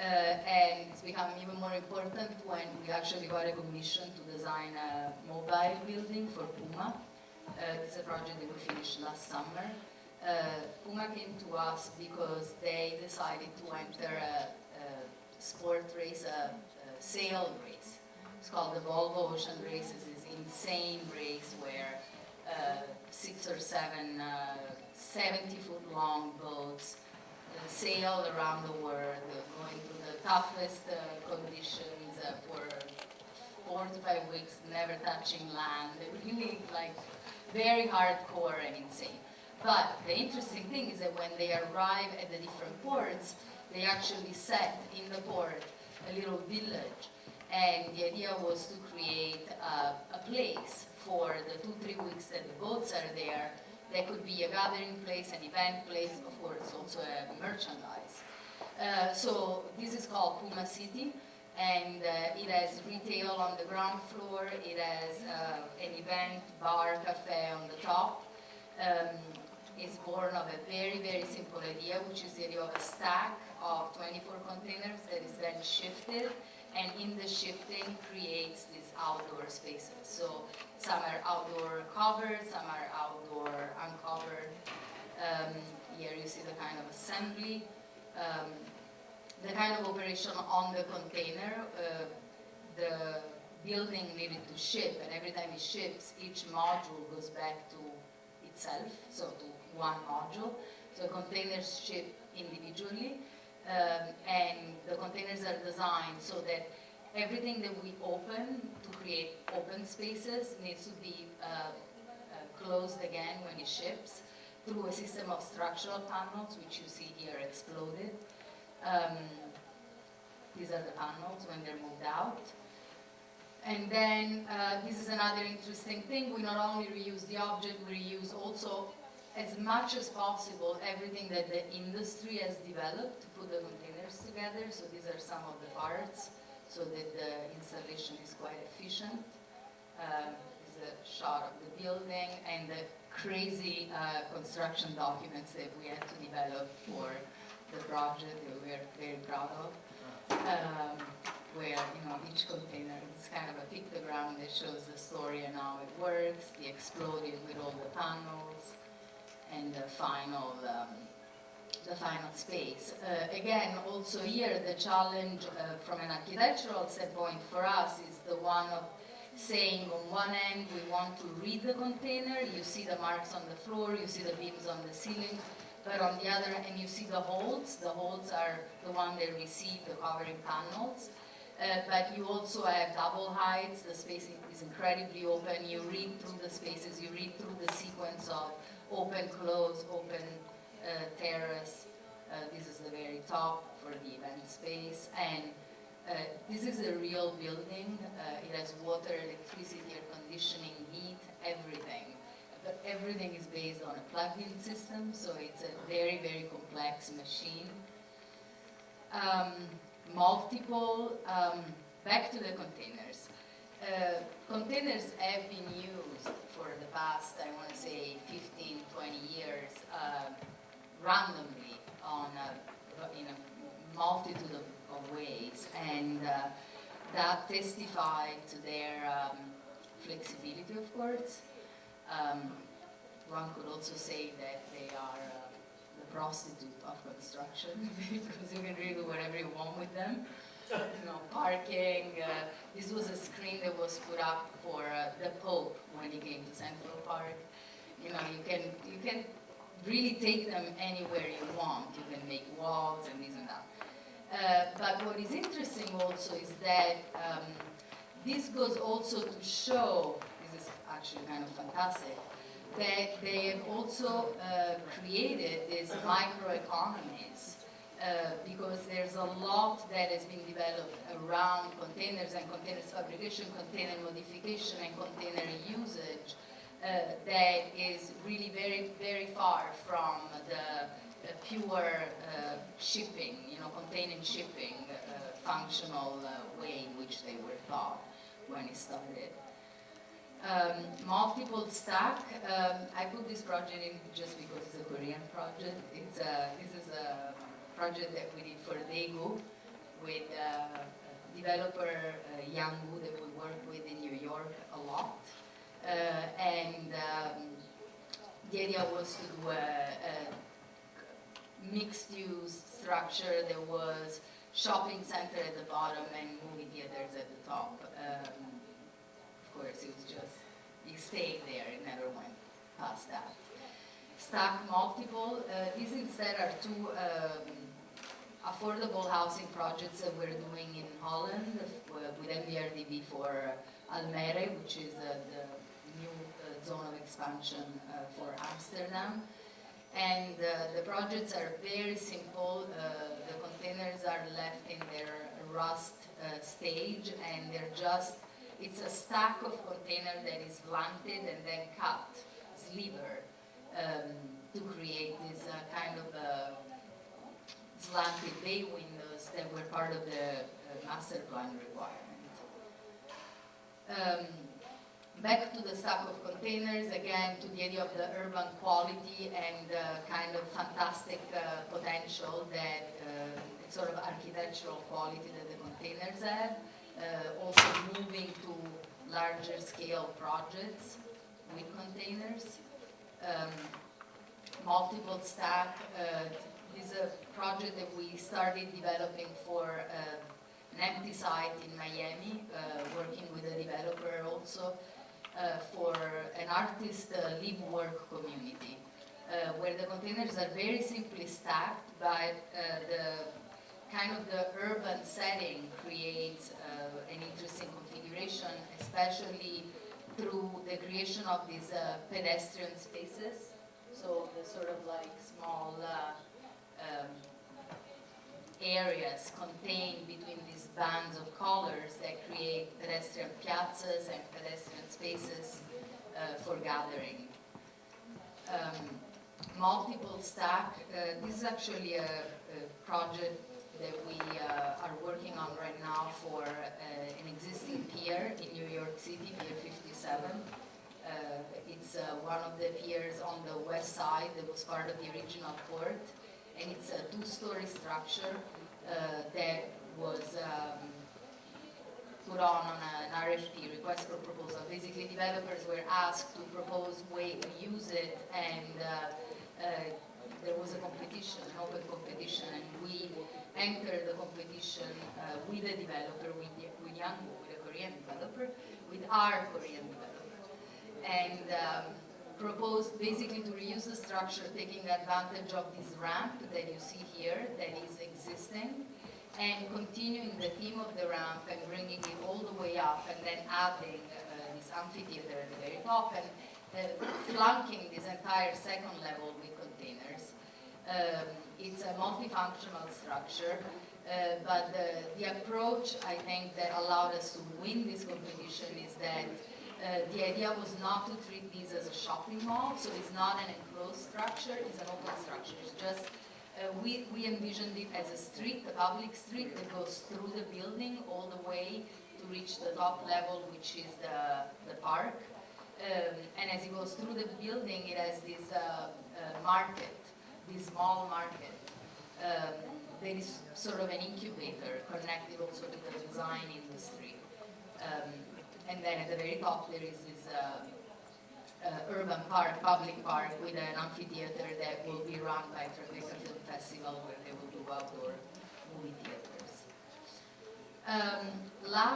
And it's become even more important when we actually got a commission to design a mobile building for Puma. It's a project that we finished last summer. Puma came to us because they decided to enter a sport race, a sail race. It's called the Volvo Ocean Races. It's an insane race where 6 or 7 70-foot-long boats sail around the world, going through the toughest conditions for 4 to 5 weeks, never touching land. They're really like very hardcore and insane. But the interesting thing is that when they arrive at the different ports, they actually set in the port a little village. And the idea was to create a place for the 2-3 weeks that the boats are there. There could be a gathering place, an event place, of course, also a merchandise. So this is called Puma City, and it has retail on the ground floor. It has an event, bar, cafe on the top. It's born of a very, very simple idea, which is the idea of a stack of 24 containers that is then shifted, and in the shifting creates these outdoor spaces. So some are outdoor covered, some are outdoor uncovered. Here you see the kind of assembly, the kind of operation on the container. The building needed to ship, and every time it ships, each module goes back to itself, so to one module. So containers ship individually, and the containers are designed so that everything that we open to create open spaces needs to be closed again when it ships through a system of structural panels, which you see here exploded. These are the panels when they're moved out. And then this is another interesting thing. We not only reuse the object, we reuse also as much as possible everything that the industry has developed to put the containers together. So these are some of the parts, so that the installation is quite efficient. This is a shot of the building and the crazy construction documents that we had to develop for the project that we are very proud of. Where each container is kind of a pictogram that shows the story and how it works, the exploded with all the panels, and the final space. Again, also here, the challenge from an architectural standpoint for us is the one of saying on one end we want to read the container, you see the marks on the floor, you see the beams on the ceiling, but on the other end you see the holds are the one that receive the covering panels. But you also have double heights, the space is incredibly open, you read through the spaces, you read through the sequence of open, close, open, terrace. This is the very top for the event space. And this is a real building. It has water, electricity, air conditioning, heat, everything. But everything is based on a plug-in system, so it's a very, very complex machine. Back to the containers. Containers have been used for the past, I want to say, 15, 20 years, randomly in a multitude of ways, and that testified to their flexibility, of course. One could also say that they are the prostitute of construction because you can really do whatever you want with them. Parking. This was a screen that was put up for the Pope when he came to Central Park. You can really take them anywhere you want. You can make walks and this and that. But what is interesting also is that this goes also to show, this is actually kind of fantastic, that they have also created these microeconomies because there's a lot that has been developed around containers and containers fabrication, container modification, and container usage that is really very, very far from the pure shipping, container shipping functional way in which they were thought when it started. Multiple stack. I put this project in just because it's a Korean project. This is a project that we did for Daegu, with developer Yang Wu that we worked with in New York a lot. And the idea was to do a mixed-use structure. There was shopping center at the bottom and movie theaters at the top. Of course, it was just, you stayed there, it never went past that. Stack multiple. These instead are two affordable housing projects that we're doing in Holland with MBRDB for Almere, which is the new zone of expansion for Amsterdam. And the projects are very simple. The containers are left in their rust stage, and they're just, it's a stack of containers that is blanted and then cut, sliver, to create this kind of slanted bay windows that were part of the master plan requirement. Back to the stack of containers, again, to the idea of the urban quality and the kind of fantastic potential that sort of architectural quality that the containers have. Also moving to larger scale projects with containers. Multiple stack. This is a project that we started developing for an empty site in Miami, working with a developer also. For an artist live-work community, where the containers are very simply stacked, but the kind of the urban setting creates an interesting configuration, especially through the creation of these pedestrian spaces. So the sort of like small areas contained between these bands of colors that create pedestrian piazzas and pedestrian spaces for gathering. Multiple stack. This is actually a project that we are working on right now for an existing pier in New York City, Pier 57. It's one of the piers on the west side that was part of the original port. And it's a two-story structure that was put on an RFP, request for proposal. Basically, developers were asked to propose way to use it, and there was a competition, an open competition, and we entered the competition with a developer, with Yang, with a Korean developer, with our Korean developer, and proposed basically to reuse the structure, taking advantage of this ramp that you see here that is existing, and continuing the theme of the ramp and bringing it all the way up, and then adding this amphitheater at the very top, and flanking this entire second level with containers. It's a multifunctional structure, but the approach, I think, that allowed us to win this competition is that the idea was not to treat these as a shopping mall, so it's not an enclosed structure, it's an open structure. It's just, we envisioned it as a street, a public street that goes through the building all the way to reach the top level, which is the park. And as it goes through the building, it has this market, this small market. That is sort of an incubator connected also to the design industry. And then at the very top there is this urban park, public park, with an amphitheater that will be run by Tribeca Film Festival, where they will do outdoor movie theaters. Last